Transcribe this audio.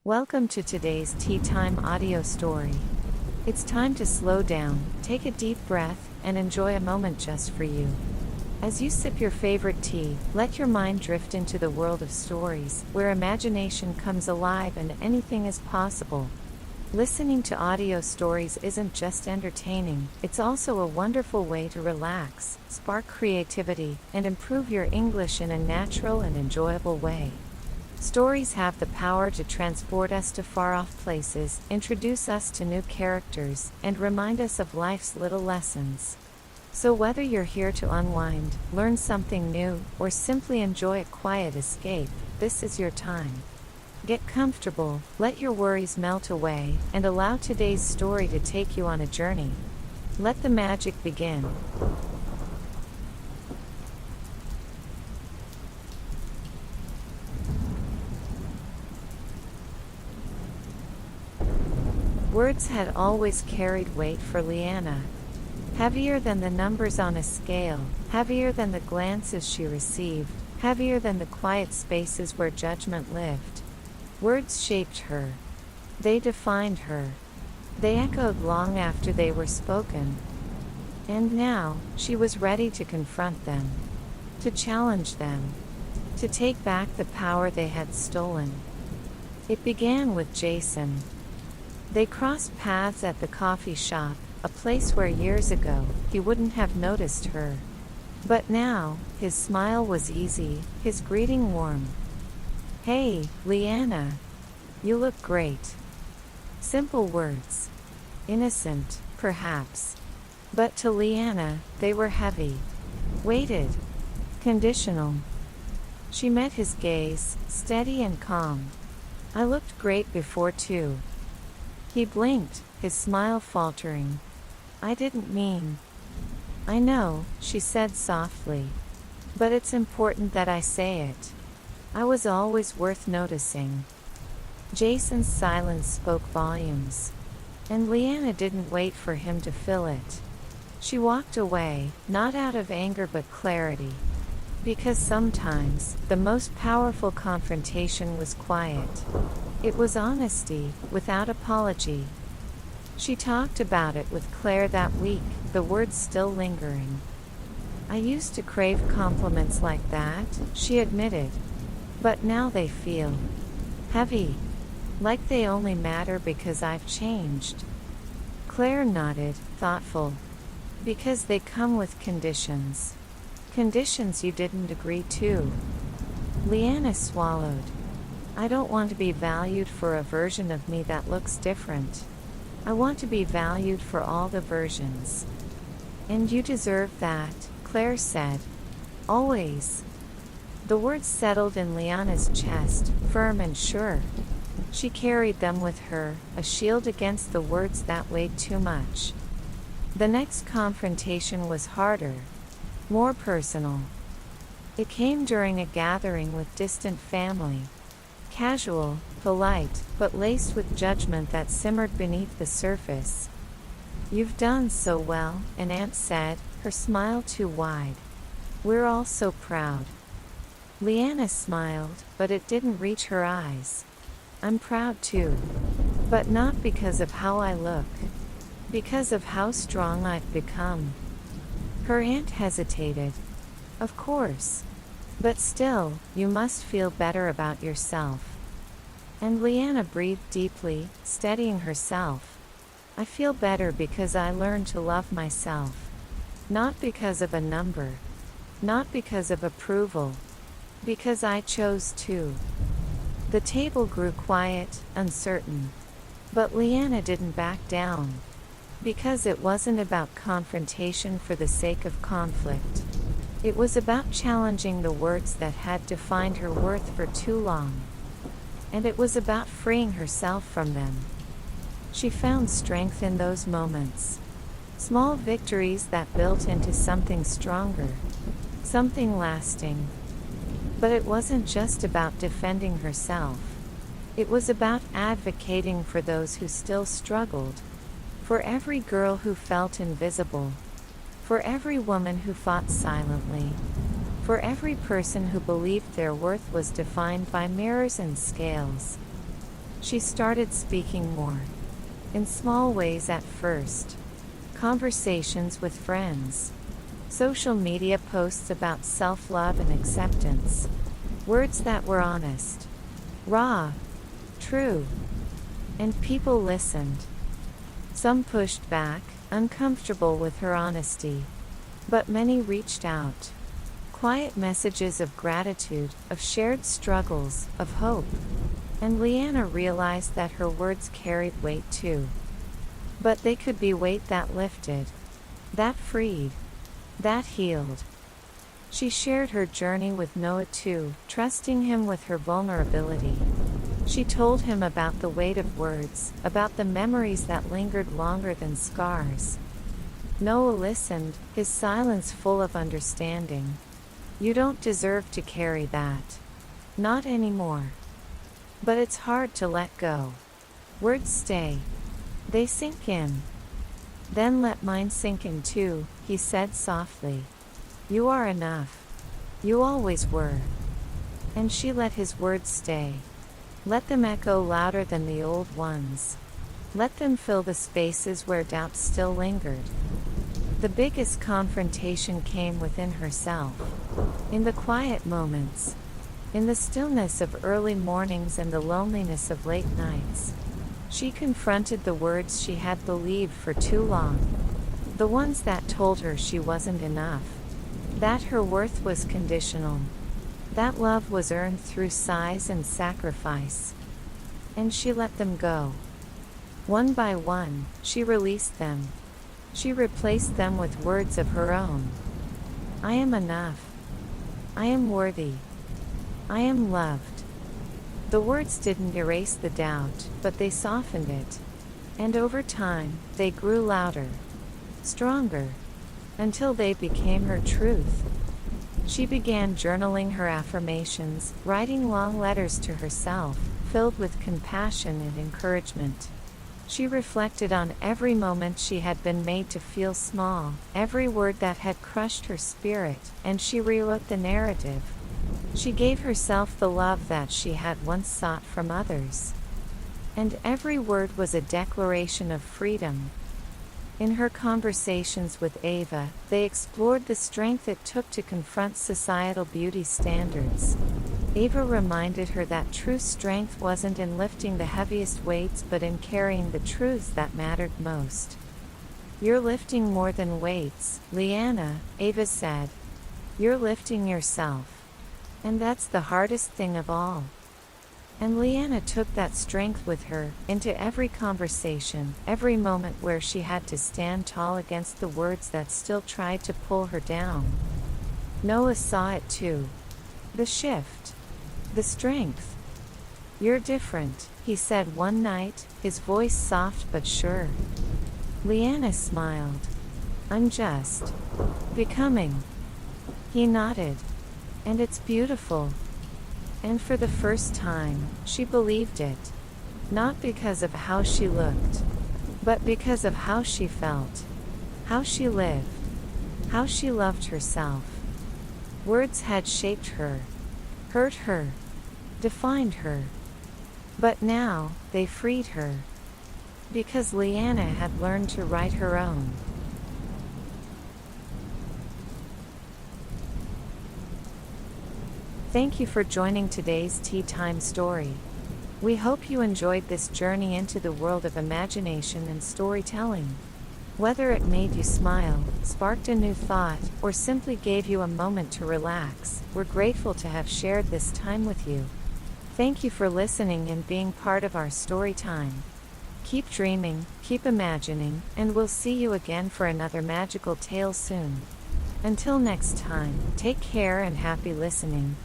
Welcome to today's Tea Time audio story. It's time to slow down, take a deep breath, and enjoy a moment just for you. As you sip your favorite tea, let your mind drift into the world of stories, where imagination comes alive and anything is possible. Listening to audio stories isn't just entertaining, it's also a wonderful way to relax, spark creativity, and improve your English in a natural and enjoyable way. Stories have the power to transport us to far-off places, introduce us to new characters, and remind us of life's little lessons. So whether you're here to unwind, learn something new, or simply enjoy a quiet escape, this is your time. Get comfortable, let your worries melt away, and allow today's story to take you on a journey. Let the magic begin. Words had always carried weight for Leanna. Heavier than the numbers on a scale, heavier than the glances she received, heavier than the quiet spaces where judgment lived. Words shaped her. They defined her. They echoed long after they were spoken. And now, she was ready to confront them, to challenge them, to take back the power they had stolen. It began with Jason. They crossed paths at the coffee shop, a place where years ago, he wouldn't have noticed her. But now, his smile was easy, his greeting warm. "Hey, Leanna. You look great." Simple words. Innocent, perhaps. But to Leanna, they were heavy. Weighted. Conditional. She met his gaze, steady and calm. "I looked great before too." He blinked, his smile faltering. "I didn't mean." "I know," she said softly. "But it's important that I say it. I was always worth noticing." Jason's silence spoke volumes. And Leanna didn't wait for him to fill it. She walked away, not out of anger but clarity. Because sometimes, the most powerful confrontation was quiet. It was honesty, without apology. She talked about it with Claire that week, the words still lingering. "I used to crave compliments like that," she admitted. "But now they feel heavy. Like they only matter because I've changed." Claire nodded, thoughtful. "Because they come with conditions. Conditions you didn't agree to." Leanna swallowed. "I don't want to be valued for a version of me that looks different. I want to be valued for all the versions." "And you deserve that," Claire said. "Always." The words settled in Leanna's chest, firm and sure. She carried them with her, a shield against the words that weighed too much. The next confrontation was harder. More personal. It came during a gathering with distant family. Casual, polite, but laced with judgment that simmered beneath the surface. "You've done so well," an aunt said, her smile too wide. "We're all so proud." Leanna smiled, but it didn't reach her eyes. "I'm proud too. But not because of how I look. Because of how strong I've become." Her aunt hesitated. "Of course. But still, you must feel better about yourself." And Leanna breathed deeply, steadying herself. "I feel better because I learned to love myself. Not because of a number. Not because of approval. Because I chose to." The table grew quiet, uncertain. But Leanna didn't back down. Because it wasn't about confrontation for the sake of conflict. It was about challenging the words that had defined her worth for too long. And it was about freeing herself from them. She found strength in those moments. Small victories that built into something stronger. Something lasting. But it wasn't just about defending herself. It was about advocating for those who still struggled. For every girl who felt invisible. For every woman who fought silently. For every person who believed their worth was defined by mirrors and scales. She started speaking more. In small ways at first. Conversations with friends. Social media posts about self-love and acceptance. Words that were honest. Raw. True. And people listened. Some pushed back, uncomfortable with her honesty. But many reached out. Quiet messages of gratitude, of shared struggles, of hope. And Leanna realized that her words carried weight too. But they could be weight that lifted, that freed, that healed. She shared her journey with Noah too, trusting him with her vulnerability. She told him about the weight of words, about the memories that lingered longer than scars. Noah listened, his silence full of understanding. You don't deserve to carry that. Not anymore. But it's hard to let go. Words stay. They sink in. Then let mine sink in too, he said softly. You are enough. You always were. And she let his words stay. Let them echo louder than the old ones. Let them fill the spaces where doubts still lingered. The biggest confrontation came within herself. In the quiet moments. In the stillness of early mornings and the loneliness of late nights. She confronted the words she had believed for too long. The ones that told her she wasn't enough. That her worth was conditional. That love was earned through sighs and sacrifice. And she let them go. One by one, she released them. She replaced them with words of her own. I am enough. I am worthy. I am loved. The words didn't erase the doubt, but they softened it. And over time, they grew louder, stronger, until they became her truth. She began journaling her affirmations, writing long letters to herself, filled with compassion and encouragement. She reflected on every moment she had been made to feel small, every word that had crushed her spirit, and she rewrote the narrative. She gave herself the love that she had once sought from others. And every word was a declaration of freedom. In her conversations with Ava, they explored the strength it took to confront societal beauty standards. Ava reminded her that true strength wasn't in lifting the heaviest weights but in carrying the truths that mattered most. You're lifting more than weights, Leanna, Ava said. You're lifting yourself. And that's the hardest thing of all. And Leanna took that strength with her, into every conversation, every moment where she had to stand tall against the words that still tried to pull her down. Noah saw it too. The shift. The strength. You're different, he said one night, his voice soft but sure. Leanna smiled. I'm just becoming. He nodded. And it's beautiful. And for the first time, she believed it. Not because of how she looked, but because of how she felt. How she lived. How she loved herself. Words had shaped her, hurt her, defined her. But now, they freed her. Because Leanna had learned to write her own. Thank you for joining today's Tea Time story. We hope you enjoyed this journey into the world of imagination and storytelling. Whether it made you smile, sparked a new thought, or simply gave you a moment to relax, we're grateful to have shared this time with you. Thank you for listening and being part of our story time. Keep dreaming, keep imagining, and we'll see you again for another magical tale soon. Until next time, take care and happy listening.